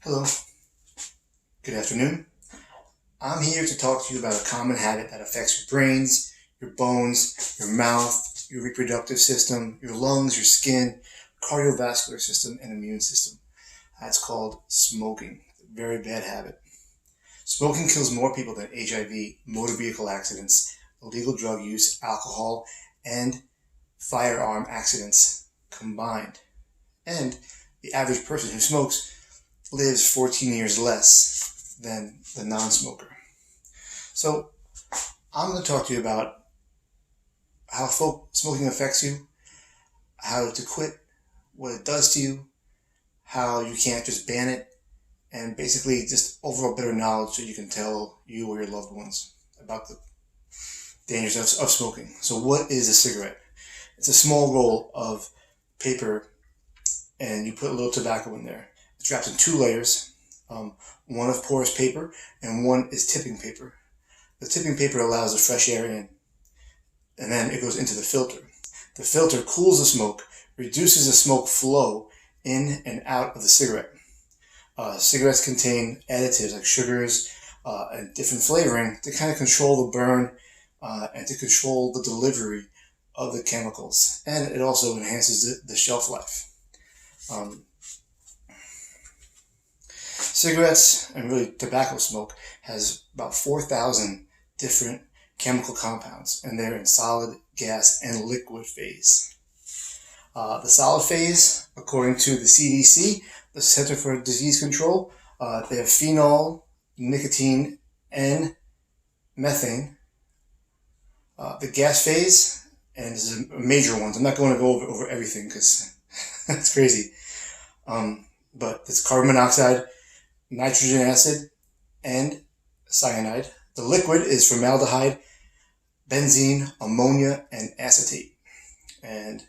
Hello, good afternoon. I'm here to talk to you about a common habit that affects your brains, your bones, your mouth, your reproductive system, your lungs, your skin, cardiovascular system, and immune system. That's called smoking. A very bad habit. Smoking kills more people than HIV, motor vehicle accidents, illegal drug use, alcohol, and firearm accidents combined. And the average person who smokes lives 14 years less than the non-smoker. So I'm going to talk to you about how smoking affects you, how to quit, what it does to you, how you can't just ban it, and basically just overall better knowledge so you can tell you or your loved ones about the dangers of smoking. So what is a cigarette? It's a small roll of paper and you put a little tobacco in there. It's wrapped in two layers. One of porous paper and one is tipping paper. The tipping paper allows the fresh air in, and then it goes into the filter. The filter cools the smoke, reduces the smoke flow in and out of the cigarette. Cigarettes contain additives like sugars and different flavoring to kind of control the burn and to control the delivery of the chemicals. And it also enhances the shelf life. Cigarettes and really tobacco smoke has about 4,000 different chemical compounds, and they're in solid, gas, and liquid phase. The solid phase, according to the CDC, the Center for Disease Control, they have phenol, nicotine, and methane. The gas phase, and this is major ones. I'm not going to go over everything because that's crazy. But it's carbon monoxide, nitrogen acid, and cyanide. The liquid is formaldehyde, benzene, ammonia, and acetate. And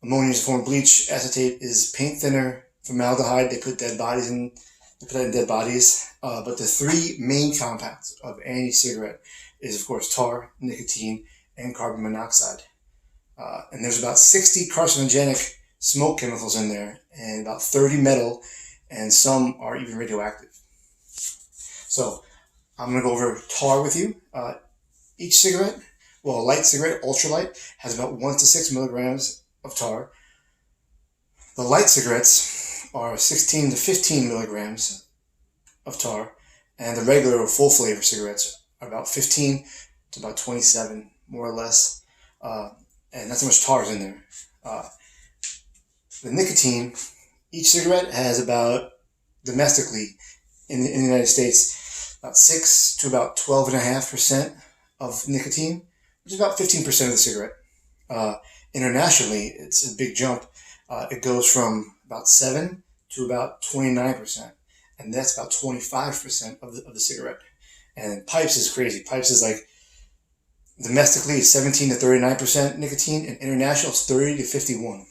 ammonia is a form of bleach. Acetate is paint thinner. Formaldehyde, they put dead bodies in. They put that in dead bodies. But the three main compounds of any cigarette is, of course, tar, nicotine, and carbon monoxide. And there's about 60 carcinogenic smoke chemicals in there, and about 30 metal, and some are even radioactive. So I'm going to go over tar with you. Each cigarette, a light cigarette, ultralight, has about 1 to 6 milligrams of tar. The light cigarettes are 16 to 15 milligrams of tar, and the regular or full flavor cigarettes are about 15 to about 27, more or less. And that's how much tar is in there. The nicotine, each cigarette has about, domestically, in the United States, about 6 to about 12.5% of nicotine, which is about 15% of the cigarette. Internationally, it's a big jump. It goes from about 7 to about 29%, and that's about 25% of the cigarette. And pipes is crazy. Pipes is like, domestically, it's 17 to 39% nicotine, and international, it's 30 to 51.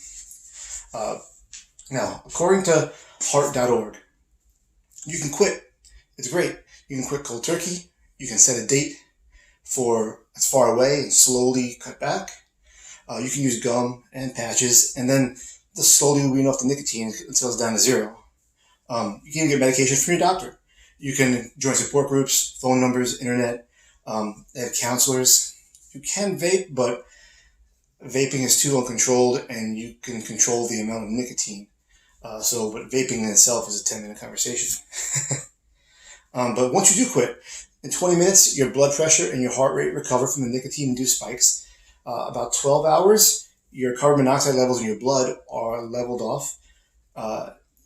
Now, according to heart.org, you can quit. It's great. You can quit cold turkey. You can set a date for it's far away and slowly cut back. You can use gum and patches, and then just slowly wean off the nicotine until it's down to zero. You can get medication from your doctor. You can join support groups, phone numbers, internet. They have counselors. You can vape, but vaping is too uncontrolled, and you can control the amount of nicotine. But vaping in itself is a 10-minute conversation. But once you do quit, in 20 minutes, your blood pressure and your heart rate recover from the nicotine-induced spikes. About 12 hours, your carbon monoxide levels in your blood are leveled off.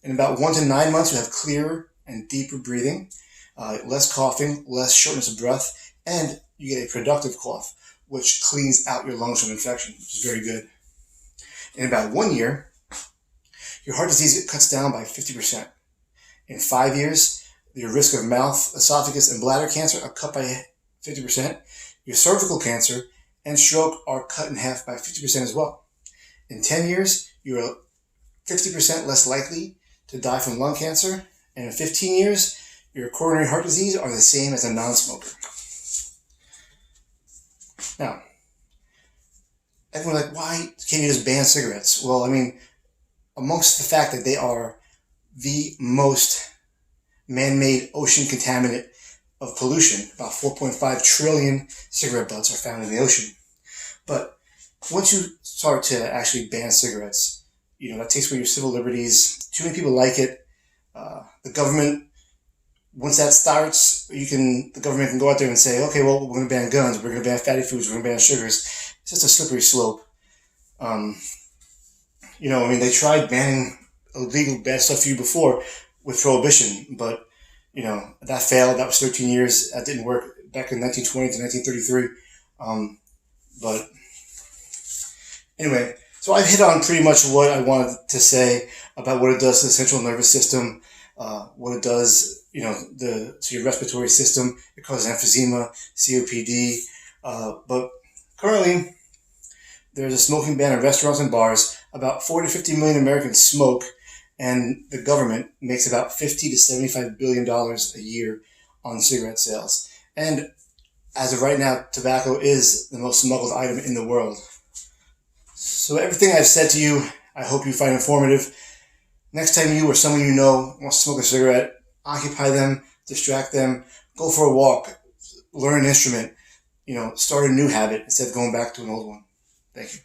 In about 1 to 9 months, you have clearer and deeper breathing, less coughing, less shortness of breath, and you get a productive cough, which cleans out your lungs from infection, which is very good. In about 1 year, your heart disease cuts down by 50%. In 5 years, your risk of mouth, esophagus, and bladder cancer are cut by 50%. Your cervical cancer and stroke are cut in half by 50% as well. In 10 years, you're 50% less likely to die from lung cancer. And in 15 years, your coronary heart disease are the same as a non-smoker. Now, everyone's like, why can't you just ban cigarettes? Well, I mean, amongst the fact that they are the most man-made ocean contaminant of pollution. About 4.5 trillion cigarette butts are found in the ocean. But once you start to actually ban cigarettes, that takes away your civil liberties. Too many people like it. The government, once that starts, the government can go out there and say, okay, well, we're going to ban guns, we're going to ban fatty foods, we're going to ban sugars. It's just a slippery slope. They tried banning illegal bad stuff for you before with prohibition, but that failed. That was 13 years. That didn't work back in 1920 to 1933. But anyway, so I've hit on pretty much what I wanted to say about what it does to the central nervous system, what it does, to your respiratory system. It causes emphysema, COPD. But currently, there's a smoking ban in restaurants and bars. About 40 to 50 million Americans smoke, and the government makes about $50 to $75 billion a year on cigarette sales. And as of right now, tobacco is the most smuggled item in the world. So everything I've said to you, I hope you find informative. Next time you or someone you know wants to smoke a cigarette, occupy them, distract them, go for a walk, learn an instrument, start a new habit instead of going back to an old one. Thank you.